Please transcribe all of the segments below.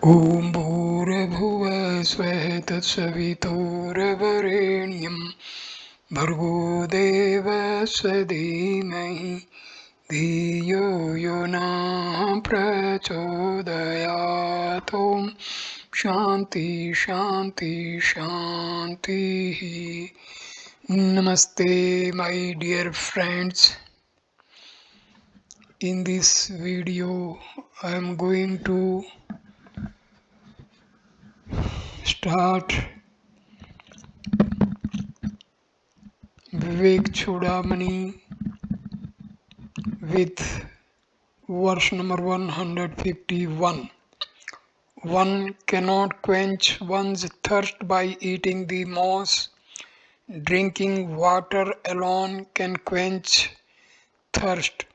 ॐ भूर्भुवः स्वः तत्सवितुर्वरेण्यं भर्गो देवस्य धीमहि धियो यो नः प्रचोदयात् ॐ शान्ति शान्ति शान्तिः. Namaste, my dear friends. In this video I am going to start Viveka Chudamani with verse number 151. One cannot quench one's thirst by eating the moss. Drinking water alone can quench thirst.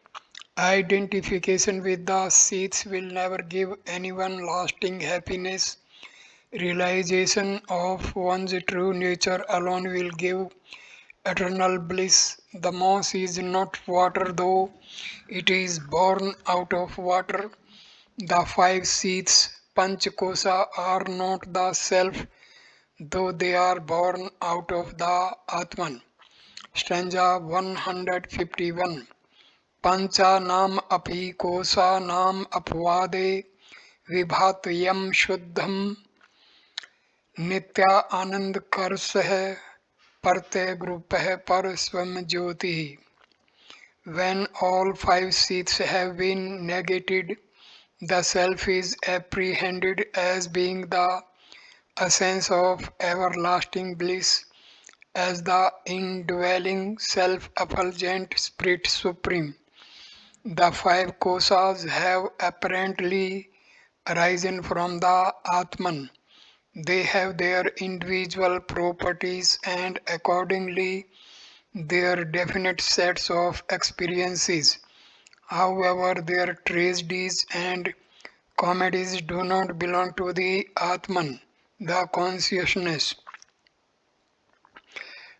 Identification with the seeds will never give anyone lasting happiness. Realization of one's true nature alone will give eternal bliss. The moss is not water, though it is born out of water. The five seeds, Panchakosa, are not the self, though they are born out of the Atman. Stanza 151. Pancha nam api kosa nam apvade vibhatayam shuddham nitya anand karsah Partay grupah par swam jyoti. When all five seeds have been negated, the self is apprehended as being the essence of everlasting bliss, as the indwelling self-effulgent spirit supreme. The five kosas have apparently arisen from the Atman. They have their individual properties and accordingly their definite sets of experiences. However, their tragedies and comedies do not belong to the Atman, the consciousness.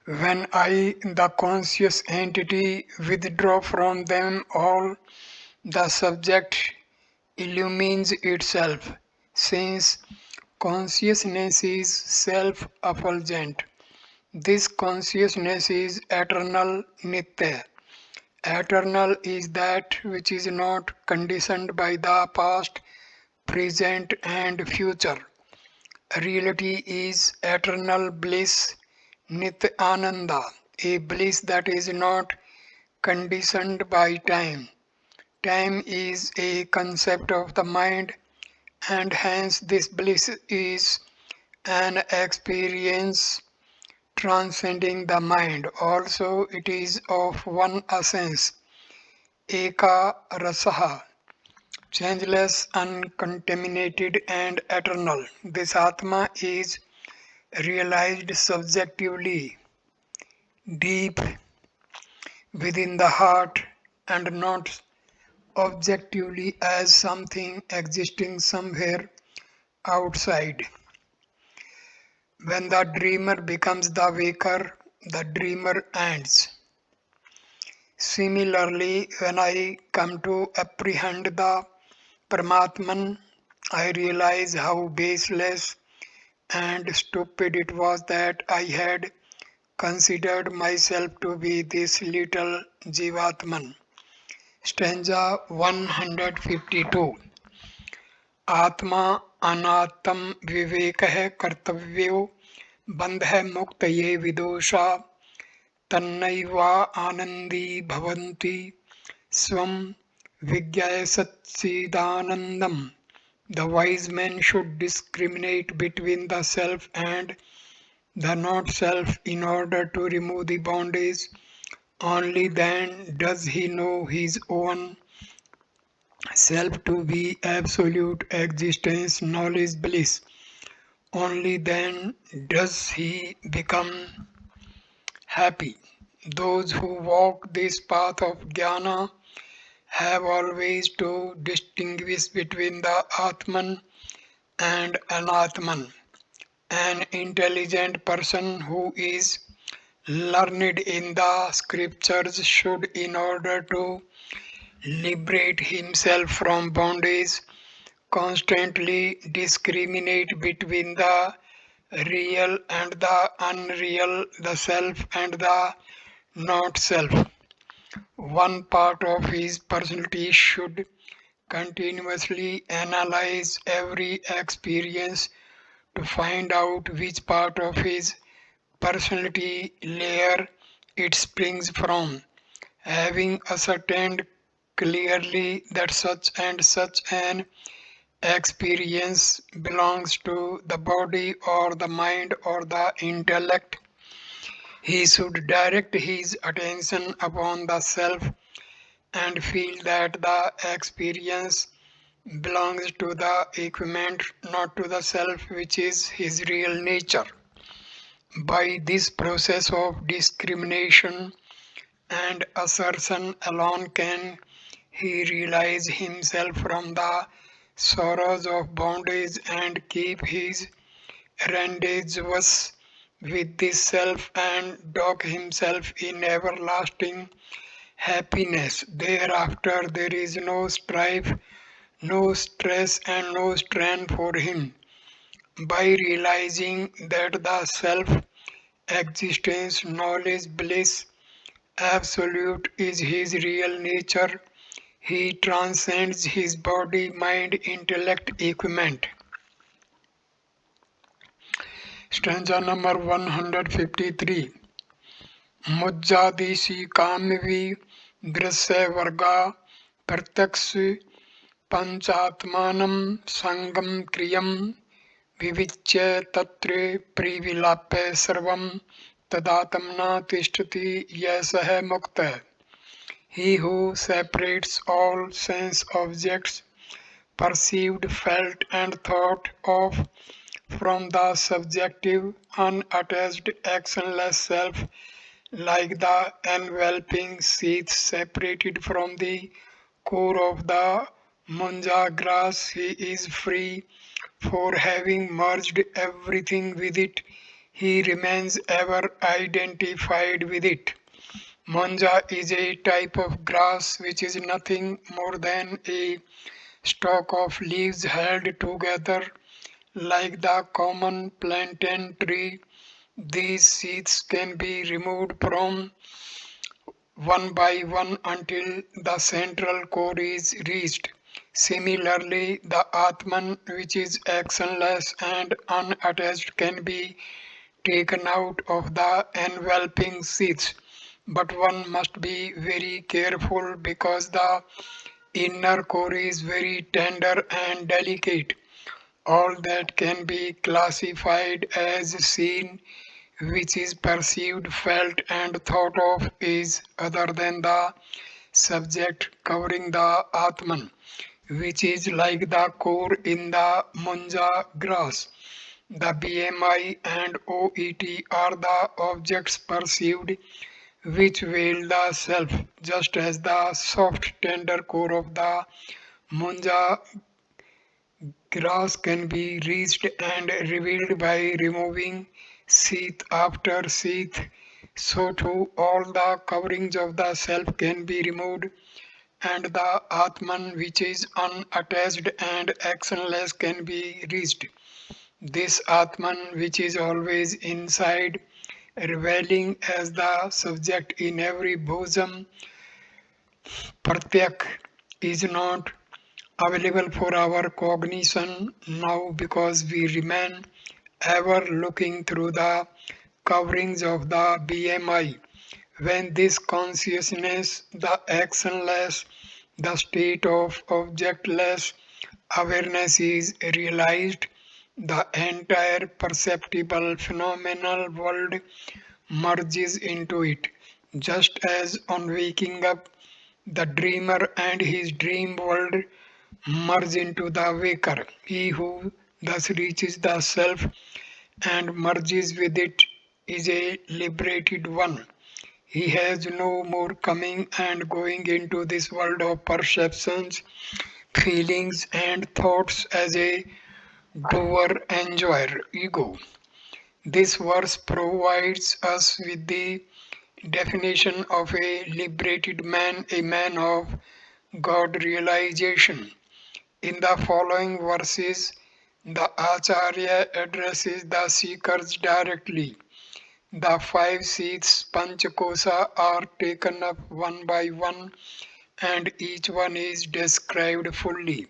When I, the conscious entity, withdraw from them all, the subject illumines itself, since consciousness is self-effulgent. This consciousness is eternal, nitya. Eternal is that which is not conditioned by the past, present, and future. Reality is eternal bliss, Nityananda, a bliss that is not conditioned by time. Time is a concept of the mind, and hence this bliss is an experience transcending the mind. Also, it is of one essence, eka rasaha, changeless, uncontaminated, and eternal. This Atma is realized subjectively, deep within the heart, and not objectively as something existing somewhere outside. When the dreamer becomes the waker, the dreamer ends. Similarly, when I come to apprehend the Paramatman, I realize how baseless and stupid it was that I had considered myself to be this little Jivatman. Stanza 152. Atma anatam vivekah kartavyo bandha muktaye vidosha tannaiva anandi bhavanti swam vigyayasatchidanandam. The wise man should discriminate between the self and the not-self in order to remove the bondage. Only then does he know his own self to be absolute existence, knowledge, bliss. Only then does he become happy. Those who walk this path of jnana have always to distinguish between the Atman and Anatman. An intelligent person who is learned in the scriptures should, in order to liberate himself from bondage, constantly discriminate between the real and the unreal, the self and the not self. One part of his personality should continuously analyze every experience to find out which part of his personality layer it springs from. Having ascertained clearly that such and such an experience belongs to the body or the mind or the intellect, he should direct his attention upon the self and feel that the experience belongs to the equipment, not to the self, which is his real nature. By this process of discrimination and assertion alone can he realize himself from the sorrows of bondage and keep his rendezvous with this self and dock himself in everlasting happiness. Thereafter there is no strife, no stress and no strain for him. By realizing that the self existence, knowledge, bliss, absolute is his real nature, he transcends his body, mind, intellect, equipment. Stanza number 153. मुज्जादीशी कामवी दृश्य वर्गा प्रत्यक्ष पंचात्मानं संगम cream विविच्य तत्र प्रिविलाप्य सर्वं तदात्म न तिष्ठति यः मुक्तः. He who separates all sense objects, perceived, felt and thought of from the subjective, unattached, actionless self, like the enveloping sheath separated from the core of the munja grass, he is free, for having merged everything with it, he remains ever identified with it. Munja is a type of grass which is nothing more than a stalk of leaves held together like the common plantain tree. These sheaths can be removed from one by one until the central core is reached. Similarly, the Atman, which is actionless and unattached, can be taken out of the enveloping sheaths. But one must be very careful because the inner core is very tender and delicate. All that can be classified as seen, which is perceived, felt, and thought of, is other than the subject covering the Atman, which is like the core in the munja grass. The BMI and OET are the objects perceived which veil the self, just as the soft, tender core of the munja grass can be reached and revealed by removing sheath after sheath, so too all the coverings of the self can be removed, and the Atman, which is unattached and actionless, can be reached. This Atman, which is always inside, revealing as the subject in every bosom, Pratyak, is not available for our cognition now because we remain ever looking through the coverings of the BMI. When this consciousness, the actionless, the state of objectless awareness is realized, the entire perceptible phenomenal world merges into it, just as on waking up, the dreamer and his dream world merge into the waker. He who thus reaches the self and merges with it is a liberated one. He has no more coming and going into this world of perceptions, feelings, and thoughts as a doer, enjoyer, ego. This verse provides us with the definition of a liberated man, a man of God realization. In the following verses, the Acharya addresses the seekers directly. The 5 seats Panchakosa are taken up one by one and each one is described fully.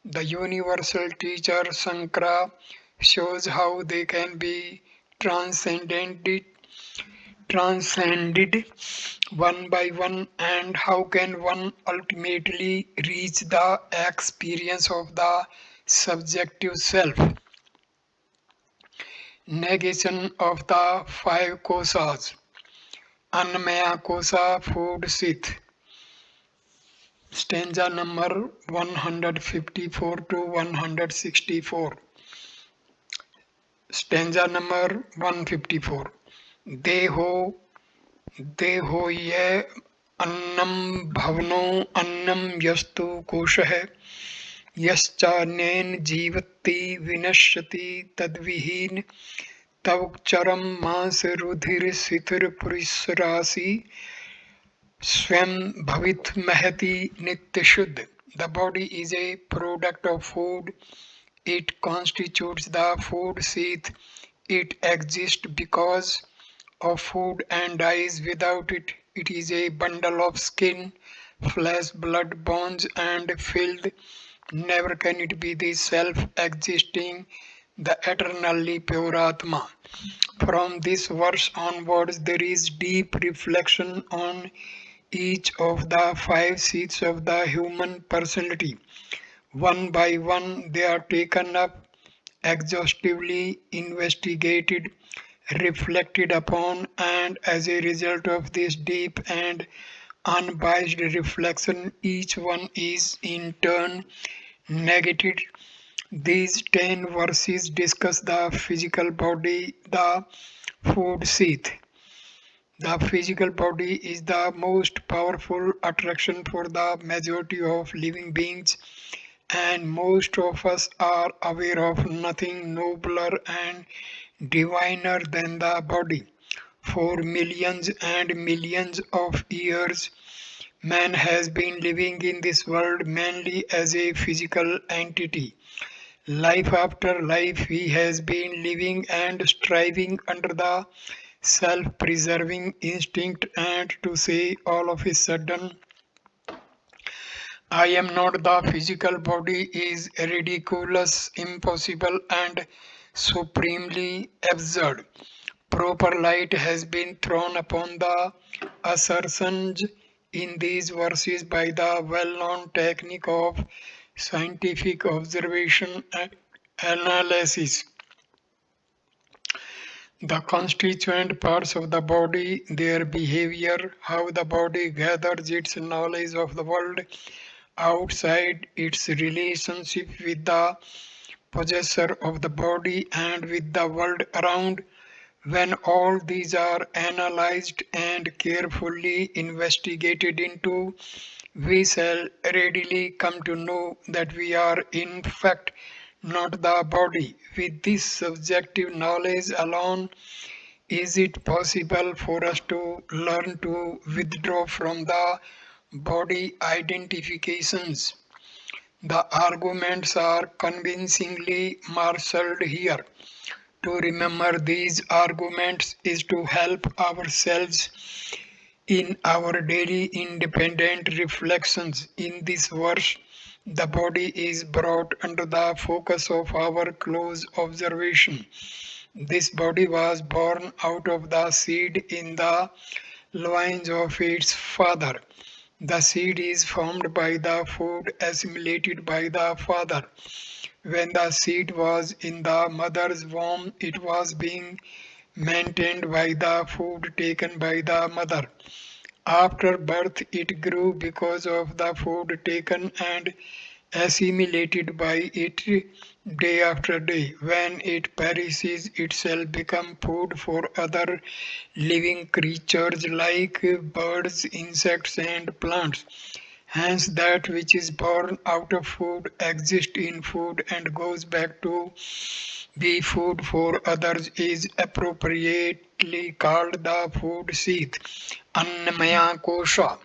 The universal teacher Sankara shows how they can be transcended one by one, and how can one ultimately reach the experience of the subjective self. Negation of the 5 kosas. Annamaya kosa, food sith. Stanza number 154 to 164. Stanza number 154. Deho देहो ये अन्नम भवनो अन्नम यस्तु कोशः यश्चान्येन जीवति विनश्यति तद्विहीन तव चरम मांस रुधिर शिथिर पुरुषराशि स्वयं भवित महति नित्य शुद्ध. The body is a product of food. It constitutes the food sheath. It exists because of food and dies without it. It is a bundle of skin, flesh, blood, bones, and filth. Never can it be the self-existing, the eternally pure Atma. From this verse onwards, there is deep reflection on each of the 5 seats of the human personality. One by one, they are taken up, exhaustively investigated, reflected upon, and as a result of this deep and unbiased reflection, each one is in turn negated. These 10 verses discuss the physical body, the food sheath. The physical body is the most powerful attraction for the majority of living beings, and most of us are aware of nothing nobler and diviner than the body. For millions and millions of years, man has been living in this world mainly as a physical entity. Life after life, he has been living and striving under the self-preserving instinct, and to say all of a sudden, I am not the physical body is ridiculous, impossible, and supremely absurd. Proper light has been thrown upon the assertions in these verses by the well-known technique of scientific observation and analysis. The constituent parts of the body, their behavior, how the body gathers its knowledge of the world outside, its relationship with the possessor of the body and with the world around. When all these are analyzed and carefully investigated into, we shall readily come to know that we are in fact not the body. With this subjective knowledge alone, is it possible for us to learn to withdraw from the body identifications? The arguments are convincingly marshaled here. To remember these arguments is to help ourselves in our daily independent reflections. In this verse, the body is brought under the focus of our close observation. This body was born out of the seed in the loins of its father. The seed is formed by the food assimilated by the father. When the seed was in the mother's womb, it was being maintained by the food taken by the mother. After birth, it grew because of the food taken and assimilated by it day after day. When it perishes, it shall become food for other living creatures like birds, insects, and plants. Hence, that which is born out of food exists in food and goes back to be food for others is appropriately called the food sheath, Annamaya Kosha.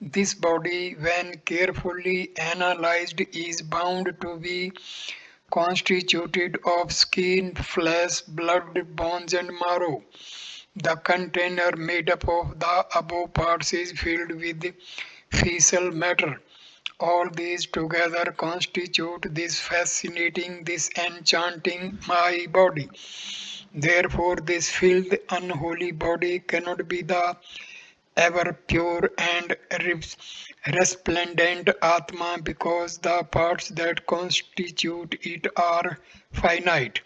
This body, when carefully analyzed, is bound to be constituted of skin, flesh, blood, bones, and marrow. The container made up of the above parts is filled with fecal matter. All these together constitute this fascinating, this enchanting my body. Therefore, this filthy, unholy body cannot be the ever pure and resplendent Atma because the parts that constitute it are finite.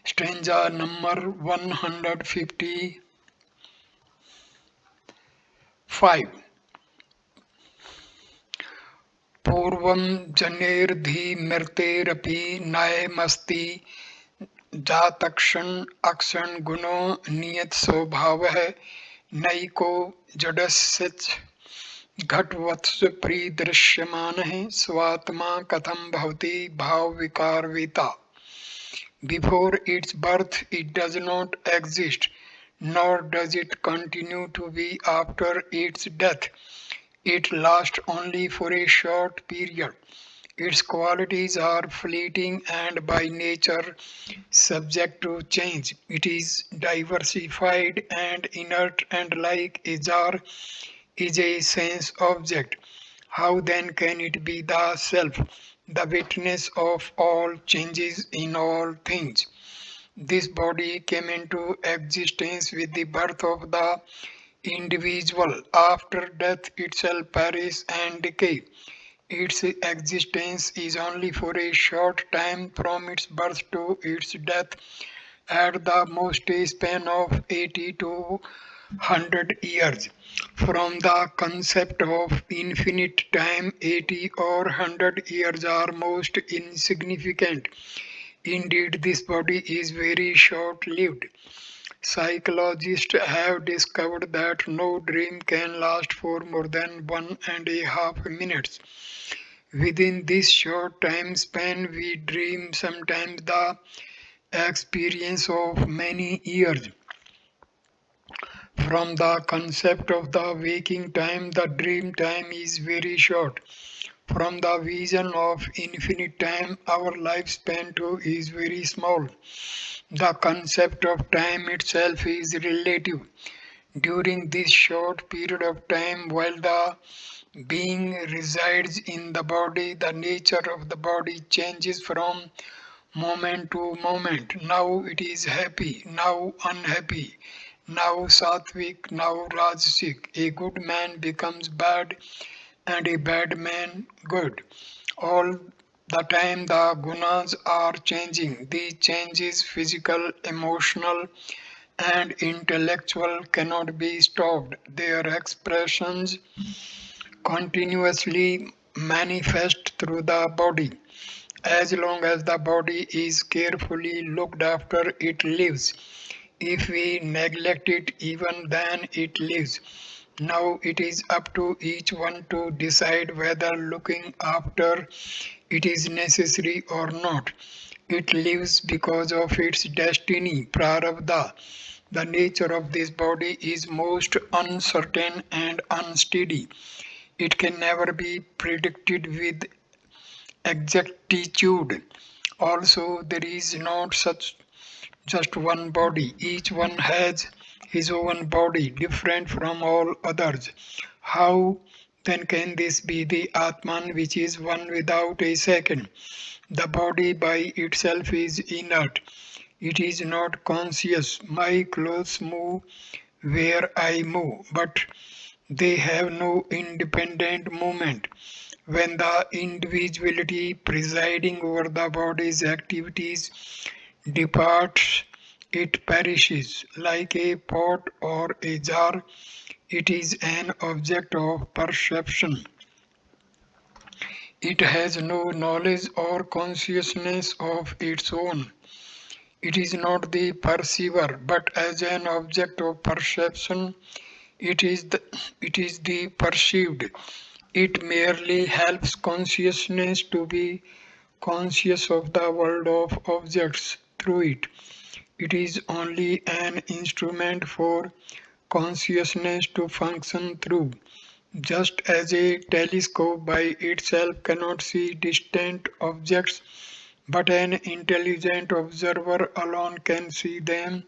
Stanza number 155. पूर्वं जनेर्धीमृतेरपि नयमस्ति जातक्षण अक्षण गुणो नियत स्वभावः नैको जडस्य घटवत्स परिदृश्यमानः स्वात्मा कथं भवति भाव विकारविता. Before its birth it does not exist, nor does it continue to be after its death. It lasts only for a short period. Its qualities are fleeting and by nature subject to change. It is diversified and inert and like a jar is a sense object. How then can it be the self, the witness of all changes in all things? This body came into existence with the birth of the individual. After death itself perishes and decay. Its existence is only for a short time from its birth to its death, at the most a span of 80 to 100 years. From the concept of infinite time, 80 or 100 years are most insignificant. Indeed, this body is very short lived. Psychologists have discovered that no dream can last for more than 1.5 minutes. Within this short time span, we dream sometimes the experience of many years. From the concept of the waking time, the dream time is very short. From the vision of infinite time, our lifespan too is very small. The concept of time itself is relative. During this short period of time, while the being resides in the body, the nature of the body changes from moment to moment. Now it is happy, now unhappy, now sattvic, now rajasic. A good man becomes bad and a bad man good. All the time the gunas are changing. The changes physical, emotional, and intellectual cannot be stopped. Their expressions continuously manifest through the body. As long as the body is carefully looked after, it lives. If we neglect it, even then it lives. Now it is up to each one to decide whether looking after it is necessary or not. It lives because of its destiny, prarabdha. The nature of this body is most uncertain and unsteady. It can never be predicted with exactitude. Also, there is not such just one body. Each one has his own body, different from all others. How then can this be the Atman which is one without a second? The body by itself is inert. It is not conscious. My clothes move where I move, but they have no independent movement. When the individuality presiding over the body's activities departs, it perishes like a pot or a jar. It is an object of perception. It has no knowledge or consciousness of its own. It is not the perceiver, but as an object of perception, it is the perceived. It merely helps consciousness to be conscious of the world of objects through it. It is only an instrument for consciousness to function through. Just as a telescope by itself cannot see distant objects, but an intelligent observer alone can see them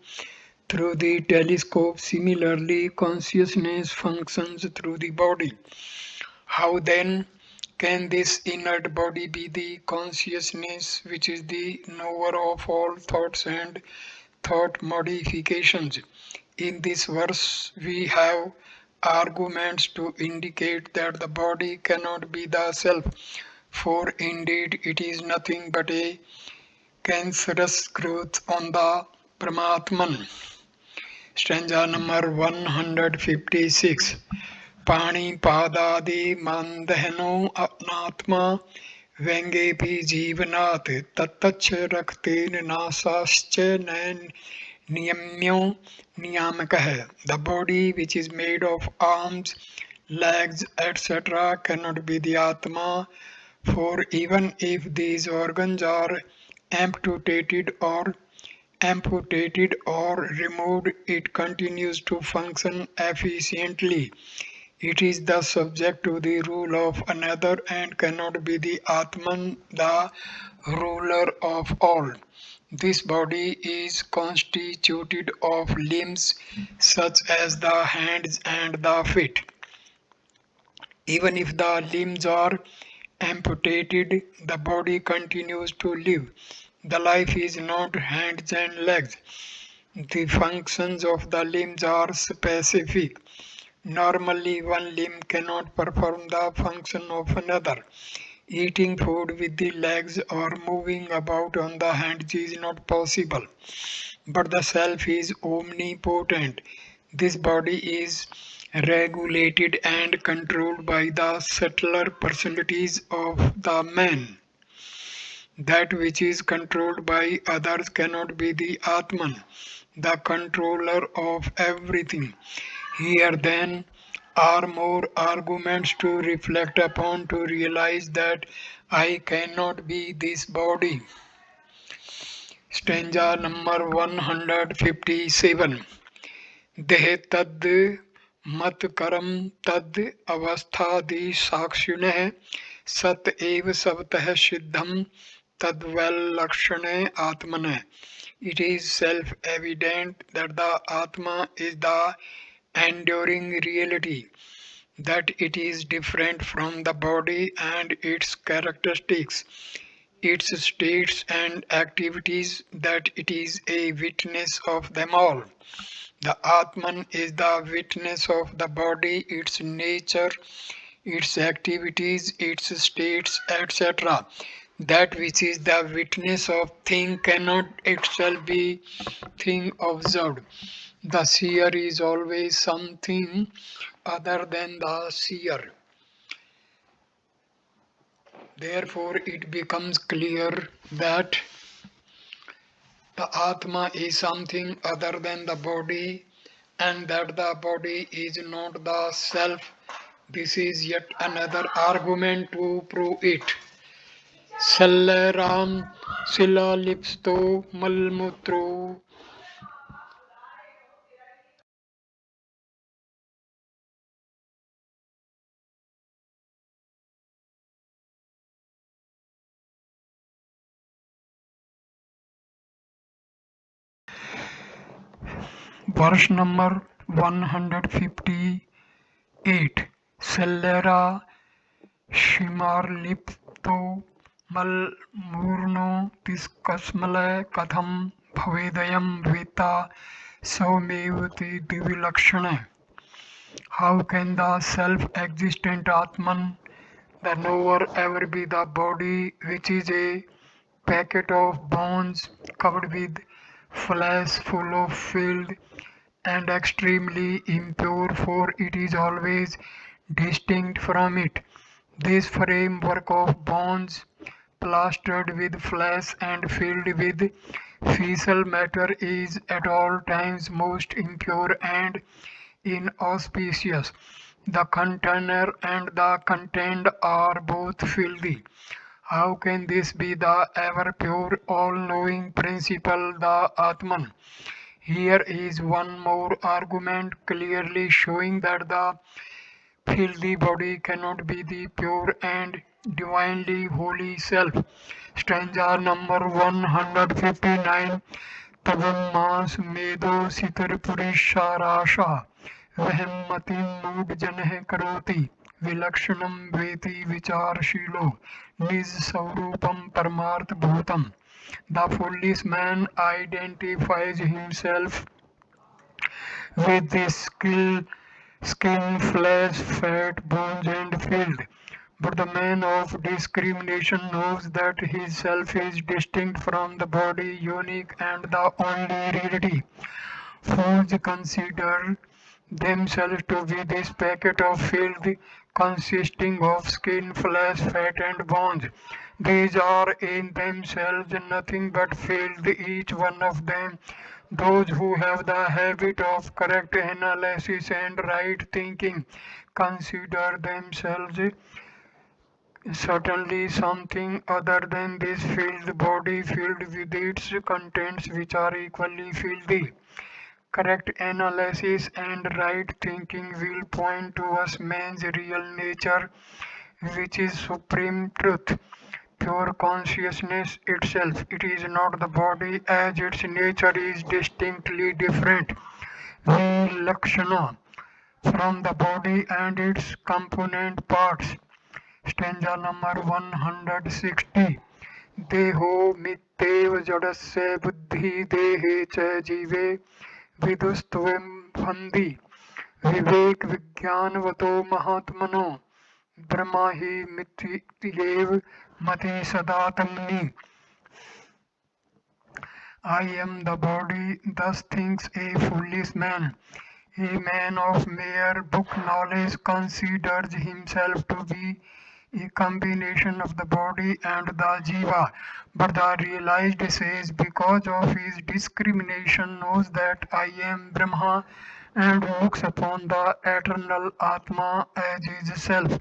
through the telescope. Similarly, consciousness functions through the body. How then can this inert body be the consciousness which is the knower of all thoughts and thought modifications? In this verse, we have arguments to indicate that the body cannot be the self, for indeed it is nothing but a cancerous growth on the Paramatman. Stanza number 156. पाणिपादादि मानदहनो अनात्मा व्यंगेऽपि जीवनात् तत्तच्च रक्तेन नासाश्च न नियम्यो नियामकः. The body which is made of arms, legs, etc. cannot be the Atma, for even if these organs are amputated or removed, it continues to function efficiently. It is thus subject to the rule of another and cannot be the Atman, the ruler of all. This body is constituted of limbs such as the hands and the feet. Even if the limbs are amputated, the body continues to live. The life is not hands and legs. The functions of the limbs are specific. Normally, one limb cannot perform the function of another. Eating food with the legs or moving about on the hands is not possible. But the self is omnipotent. This body is regulated and controlled by the subtler personalities of the man. That which is controlled by others cannot be the Atman, the controller of everything. Here then are more arguments to reflect upon to realize that I cannot be this body. Stanza number 157. देह तद मत करम तद अवस्थादि साक्षिणः सत एव सबतः सिद्धम तद्वैलक्षणे आत्मनः. It is self-evident that the Atma is the enduring reality, that it is different from the body and its characteristics, its states and activities, that it is a witness of them all. The Atman is the witness of the body, its nature, its activities, its states, etc. That which is the witness of thing cannot itself be thing observed. The seer is always something other than the seer. Therefore, it becomes clear that the Atma is something other than the body, and that the body is not the self. This is yet another argument to prove it. Salleram Silla Lipsto Malmutro. Verse number 158. Sellera Shimarlipto Malmurno Tiskasmale Katham Bhavedayam Vita Saumevati Divilakshana. How can the self-existent Atman, the knower, ever be the body which is a packet of bones covered with flesh, full of filth and extremely impure, for it is always distinct from it? This framework of bones, plastered with flesh and filled with fecal matter, is at all times most impure and inauspicious. The container and the contained are both filthy. How can this be the ever pure, all-knowing principle, the Atman? Here is one more argument clearly showing that the filthy body cannot be the pure and divinely holy self. Stanza number 159. तवन्मास मेदो सितरपुरीशाराशा वहमतिं मूढजनः करोति विलक्षणं वेति विचारशीलो निज स्वरूपं परमार्थभूतम्. The foolish man identifies himself with this skin, flesh, fat, bones, and filth. But the man of discrimination knows that his self is distinct from the body, unique, and the only reality. Fools consider themselves to be this packet of filth consisting of skin, flesh, fat, and bones. These are in themselves nothing but filth, each one of them. Those who have the habit of correct analysis and right thinking consider themselves certainly something other than this filled body filled with its contents which are equally filthy. Correct analysis and right thinking will point to us man's real nature, which is supreme truth, pure consciousness itself. It is not the body as its nature is distinctly different. Vilakshana from the body and its component parts. Stanza number 160. Deho mittev jadasya buddhi dehe cha jive विदुस्त्वं फन्दी विवेक विज्ञानवतो महात्मनो ब्रह्मा हि मित्येव मति सदा तमनि. I am the body, thus thinks a foolish man. A man of mere book knowledge considers himself to be a combination of the body and the jiva, but the realized says because of his discrimination knows that I am Brahma and looks upon the eternal Atma as his self.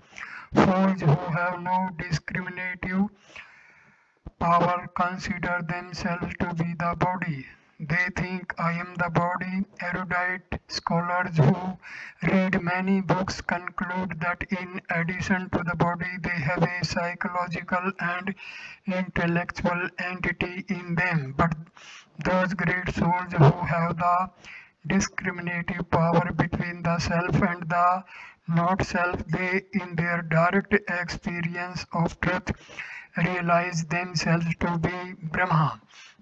Fools who have no discriminative power consider themselves to be the body. They think I am the body. Erudite scholars who read many books conclude that in addition to the body, they have a psychological and intellectual entity in them. But those great souls who have the discriminative power between the self and the not self, they, in their direct experience of truth, realize themselves to be Brahma.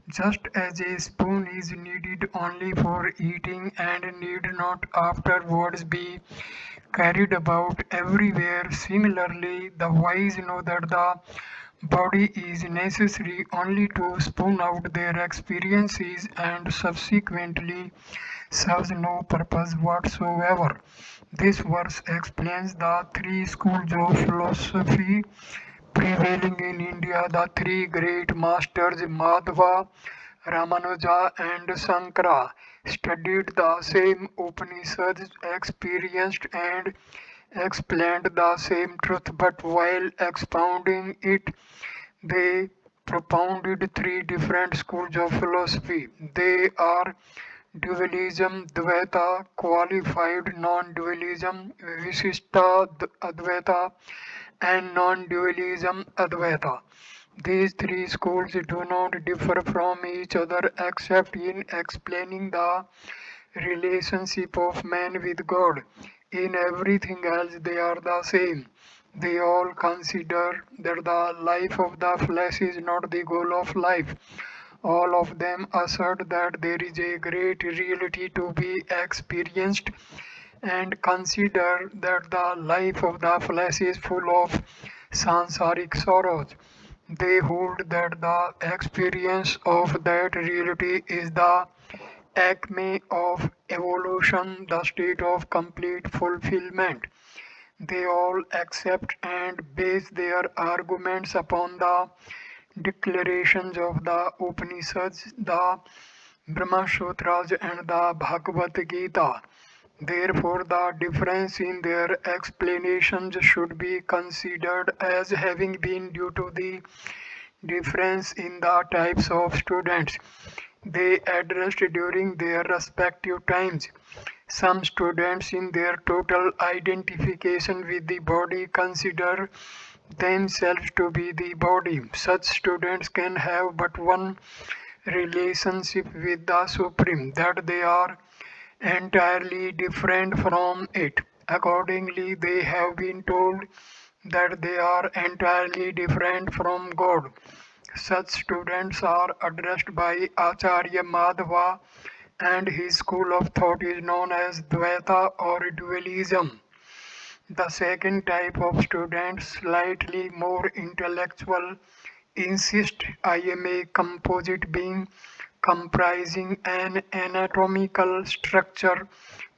Just as a spoon is needed only for eating and need not afterwards be carried about everywhere, similarly, the wise know that the body is necessary only to spoon out their experiences and subsequently serves no purpose whatsoever. This verse explains the three schools of philosophy prevailing in India. The three great masters Madhva, Ramanuja and Sankara studied the same Upanishads, experienced and explained the same truth, but while expounding it, they propounded three different schools of philosophy. They are dualism, Dvaita, qualified non-dualism, Visishta Advaita, and non-dualism Advaita. These three schools do not differ from each other except in explaining the relationship of man with God. In everything else, they are the same. They all consider that the life of the flesh is not the goal of life. All of them assert that there is a great reality to be experienced and consider that the life of the flesh is full of sansaric sorrows. They hold that the experience of that reality is the acme of evolution, the state of complete fulfillment. They all accept and base their arguments upon the declarations of the Upanishads, the Brahma Sutras, and the Bhagavad Gita. Therefore, the difference in their explanations should be considered as having been due to the difference in the types of students. they addressed during their respective times. Some students, in their total identification with the body, consider themselves to be the body. Such students can have but one relationship with the Supreme, that they are entirely different from it. Accordingly, they have been told that they are entirely different from God. Such students are addressed by Acharya Madhava, and his school of thought is known as Dvaita or dualism. The second type of students, slightly more intellectual, insist I am a composite being comprising an anatomical structure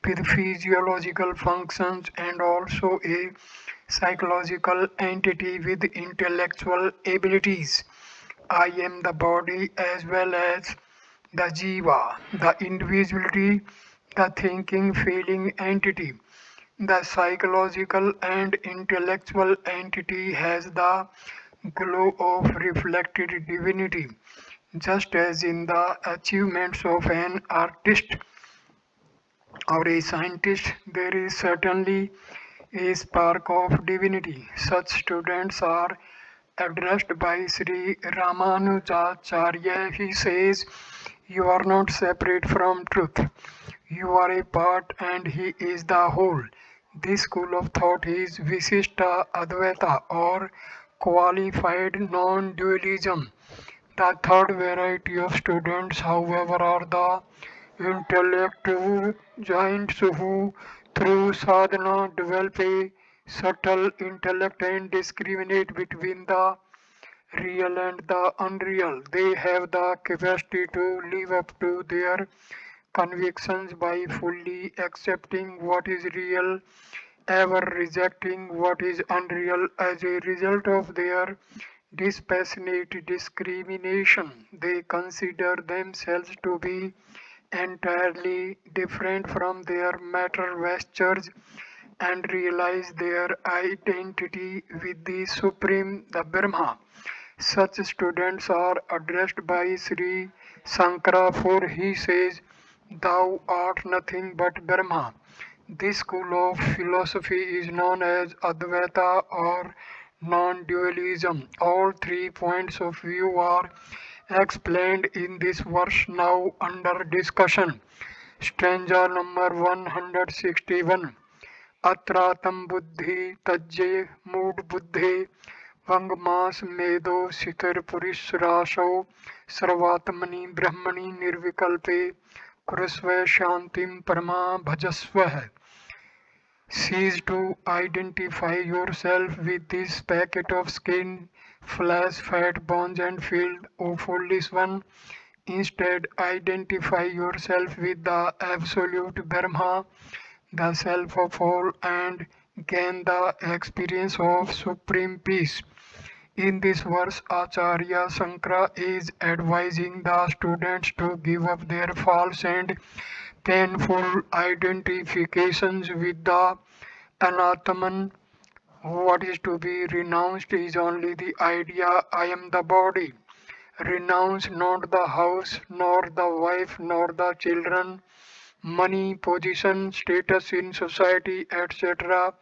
with physiological functions and also a psychological entity with intellectual abilities. I am the body as well as the jiva, the individuality, the thinking, feeling entity. The psychological and intellectual entity has the glow of reflected divinity. Just as in the achievements of an artist or a scientist, there is certainly a spark of divinity. Such students are addressed by Sri Ramanujacharya. He says, "You are not separate from truth. You are a part and he is the whole." This school of thought is Visishta Advaita or qualified non-dualism. The third variety of students, however, are the intellectual giants who, through sadhana, develop a subtle intellect and discriminate between the real and the unreal. They have the capacity to live up to their convictions by fully accepting what is real, ever rejecting what is unreal. As a result of their dispassionate discrimination, they consider themselves to be entirely different from their matter vestures and realize their identity with the Supreme, the Brahma. Such students are addressed by Sri Sankara, for he says, "Thou art nothing but Brahma." This school of philosophy is known as Advaita or non-dualism. All 3 points of view are explained in this verse now under discussion. Stanza number 161. अत्रातं बुद्धि तज्जे मूढ़ बुद्धे वंगमास मेदो शिथिरपुरीश्रासौ सर्वात्मनि ब्रह्मणि निर्विकल्पे कुरुस्व शांतिं परमा भजस्व. Cease to identify yourself with this packet of skin, flesh, fat, bones, and filth, O foolish one. Instead, identify yourself with the absolute Brahma, the self of all, and gain the experience of supreme peace. In this verse, Acharya Sankara is advising the students to give up their false and painful identifications with the Anatman. What is to be renounced is only the idea I am the body. Renounce not the house, nor the wife, nor the children, money, position, status in society, etc.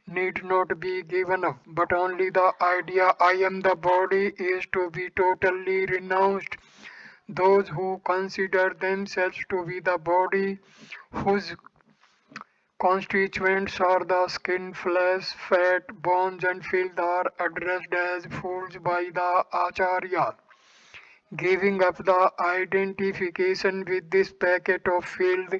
need not be given up, but only the idea I am the body is to be totally renounced. Those who consider themselves to be the body, whose constituents are the skin, flesh, fat, bones, and filth, are addressed as fools by the Acharya. Giving up the identification with this packet of filth,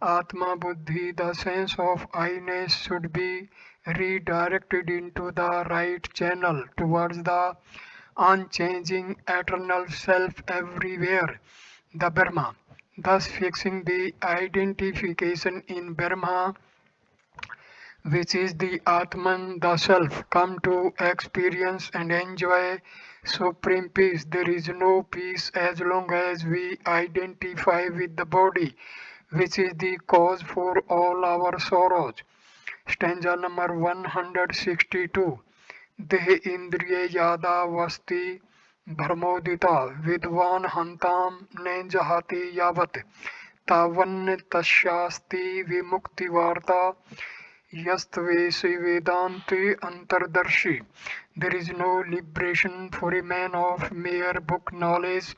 Atma Buddhi, the sense of I-ness, should be redirected into the right channel towards the unchanging eternal self everywhere, the Brahma. Thus fixing the identification in Brahma, which is the Atman, the self, come to experience and enjoy supreme peace. There is no peace as long as we identify with the body, which is the cause for all our sorrows. Stanza number 162. Deh indriya yada vasti Bharmodita vidvan hantam ne jahati yavat tavan tashyasti vimukti varta Yastvesi Vedanti Antardarshi. There is no liberation for a man of mere book knowledge,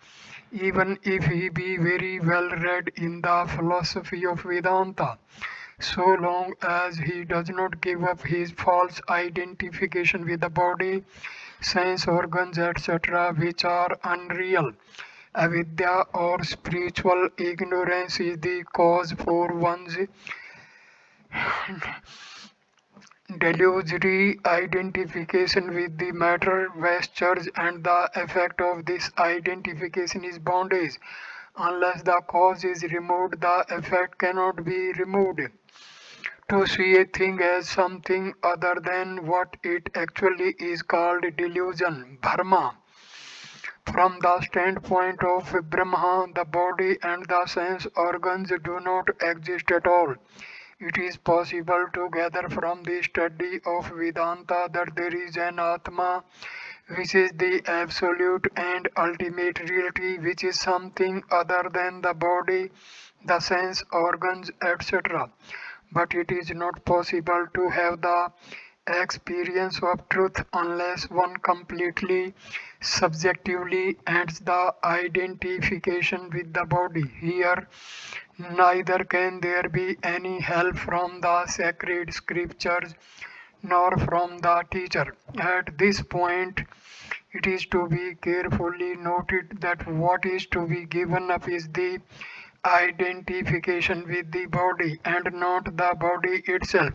even if he be very well read in the philosophy of Vedanta, so long as he does not give up his false identification with the body, sense organs, etc., which are unreal. Avidya or spiritual ignorance is the cause for one's delusory identification with the matter, vesture, and the effect of this identification is bondage. Unless the cause is removed, the effect cannot be removed. To see a thing as something other than what it actually is called delusion, bharma. From the standpoint of Brahma, the body and the sense organs do not exist at all. It is possible to gather from the study of Vedanta that there is an Atma, which is the absolute and ultimate reality, which is something other than the body, the sense organs, etc. But it is not possible to have the experience of truth unless one completely subjectively ends the identification with the body. Here, neither can there be any help from the sacred scriptures nor from the teacher. At this point, it is to be carefully noted that what is to be given up is the identification with the body and not the body itself.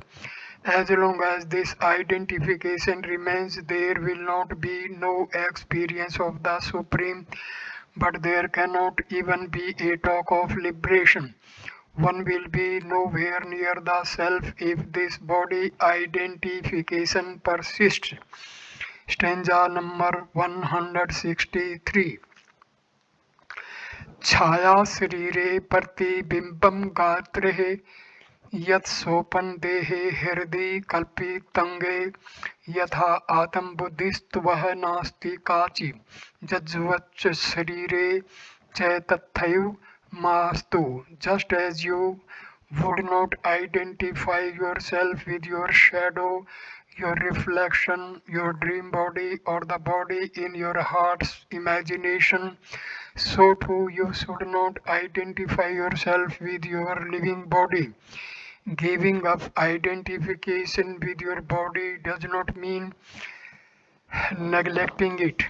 As long as this identification remains, there will not be no experience of the Supreme, but there cannot even be a talk of liberation. One will be nowhere near the self if this body identification persists. Stanza number 163. छाया शरीरे प्रतिबिंबम गात्रे यत् सोपन देहे हृदय कल्पितंगे यथा आत्मबुद्धिस्त्वः नास्ति काचि जज्वच्च शरीरे च तथैव मास्तु. Just as you would not identify yourself with your shadow, your reflection, your dream body, or the body in your heart's imagination, so too you should not identify yourself with your living body. Giving up identification with your body does not mean neglecting it.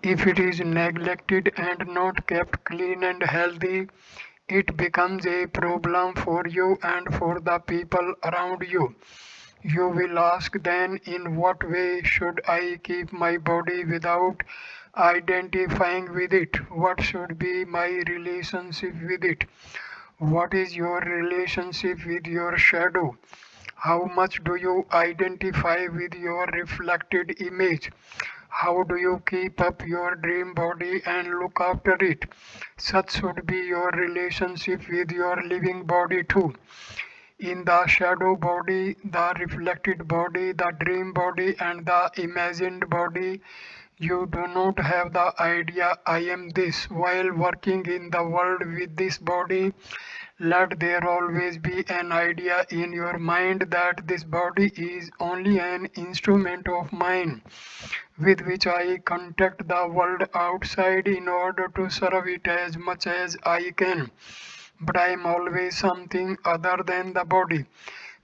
If it is neglected and not kept clean and healthy, it becomes a problem for you and for the people around you. You will ask then, in what way should I keep my body without identifying with it? What should be my relationship with it? What is your relationship with your shadow? How much do you identify with your reflected image? How do you keep up your dream body and look after it? Such should be your relationship with your living body too. In the shadow body, the reflected body, the dream body, and the imagined body, you do not have the idea I am this. While working in the world with this body, let there always be an idea in your mind that this body is only an instrument of mine with which I contact the world outside in order to serve it as much as I can. But I am always something other than the body.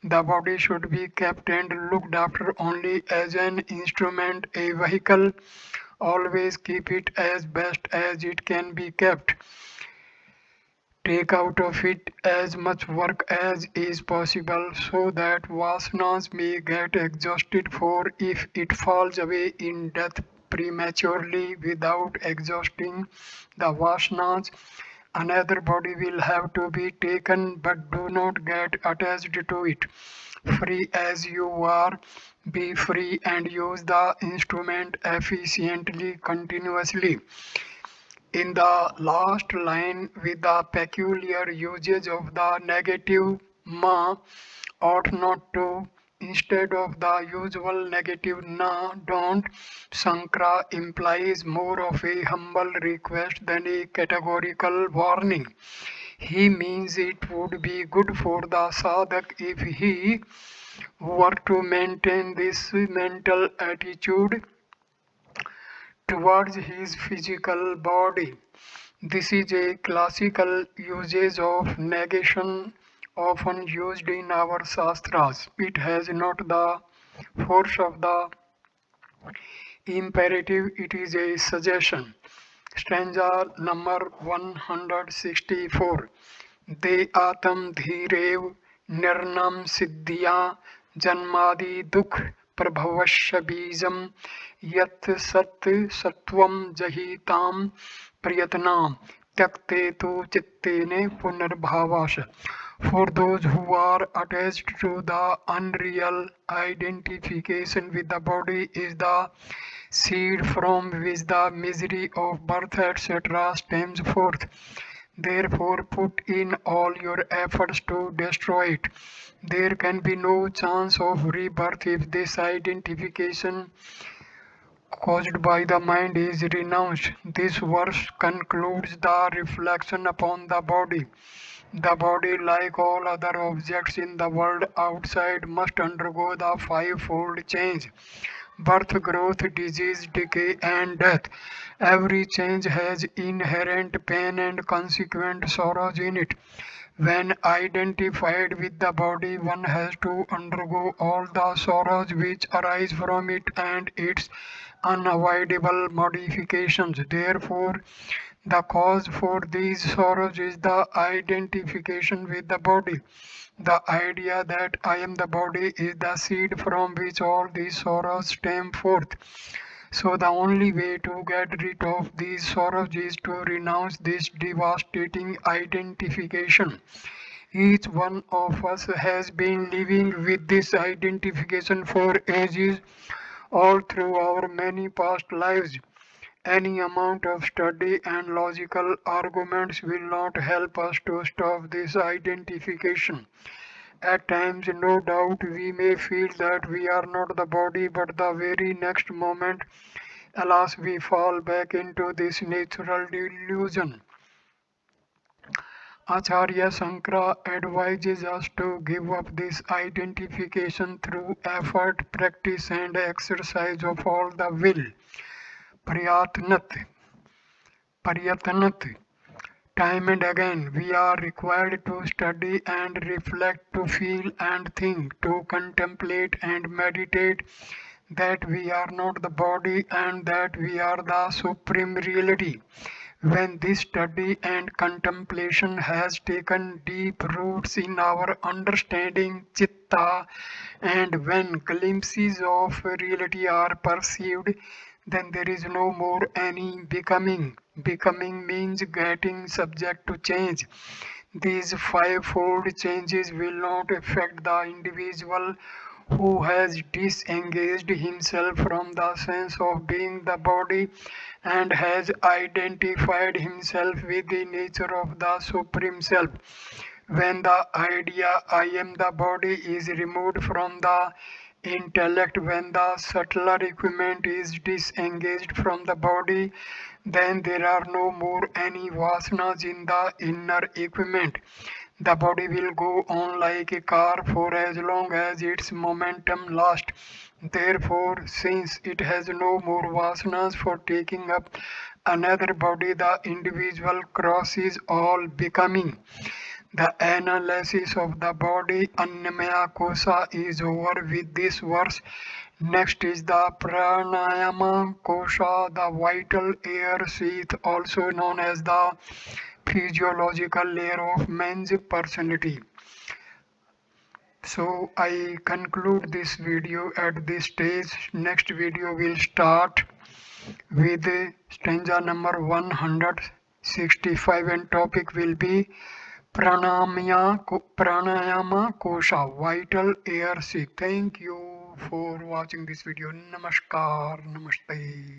The body should be kept and looked after only as an instrument, a vehicle. Always keep it as best as it can be kept. Take out of it as much work as is possible so that vasanas may get exhausted, for if it falls away in death prematurely without exhausting the vasanas, another body will have to be taken, but do not get attached to it. Free as you are, be free and use the instrument efficiently, continuously. In the last line, with the peculiar usage of the negative ma, ought not to instead of the usual negative na, don't, Sankara implies more of a humble request than a categorical warning. He means it would be good for the sadhak if he were to maintain this mental attitude towards his physical body. This is a classical usage of negation often used in our shastras. It has not the force of the imperative, it is a suggestion. Stanza number 164. De atam dhirev nirnam siddhya janmadi dukh prabhavasya bijam yat sat satvam jahitam priyatnam tyakte tu chittene punarbhavasya. For those who are attached to the unreal, identification with the body is the seed from which the misery of birth, etc., stems forth. Therefore, put in all your efforts to destroy it. There can be no chance of rebirth if this identification caused by the mind is renounced. This verse concludes the reflection upon the body. The body, like all other objects in the world outside, must undergo the fivefold change: birth, growth, disease, decay, and death. Every change has inherent pain and consequent sorrows in it. When identified with the body, one has to undergo all the sorrows which arise from it and its unavoidable modifications. Therefore, the cause for these sorrows is the identification with the body. The idea that I am the body is the seed from which all these sorrows stem forth. So the only way to get rid of these sorrows is to renounce this devastating identification. Each one of us has been living with this identification for ages, all through our many past lives. Any amount of study and logical arguments will not help us to stop this identification. At times, no doubt, we may feel that we are not the body, but the very next moment, alas, we fall back into this natural delusion. Acharya Sankara advises us to give up this identification through effort, practice, and exercise of all the will. Prayatnat. Prayatnat. Time and again, we are required to study and reflect, to feel and think, to contemplate and meditate that we are not the body and that we are the supreme reality. When this study and contemplation has taken deep roots in our understanding, Chitta, and when glimpses of reality are perceived, then there is no more any becoming. Becoming means getting subject to change. These fivefold changes will not affect the individual who has disengaged himself from the sense of being the body and has identified himself with the nature of the Supreme Self. When the idea I am the body is removed from the intellect, when the subtler equipment is disengaged from the body, then there are no more any vasanas in the inner equipment. The body will go on like a car for as long as its momentum lasts. Therefore, since it has no more vasanas for taking up another body, the individual crosses all becoming. The analysis of the body, Annamaya Kosha, is over with this verse. Next is the Pranayama Kosha, the vital air sheath, also known as the physiological layer of man's personality. So I conclude this video at this stage. Next video will start with stanza number 165 and topic will be Pranayama Kosha, vital air sheath. Thank you for watching this video. Namaskar, Namaste.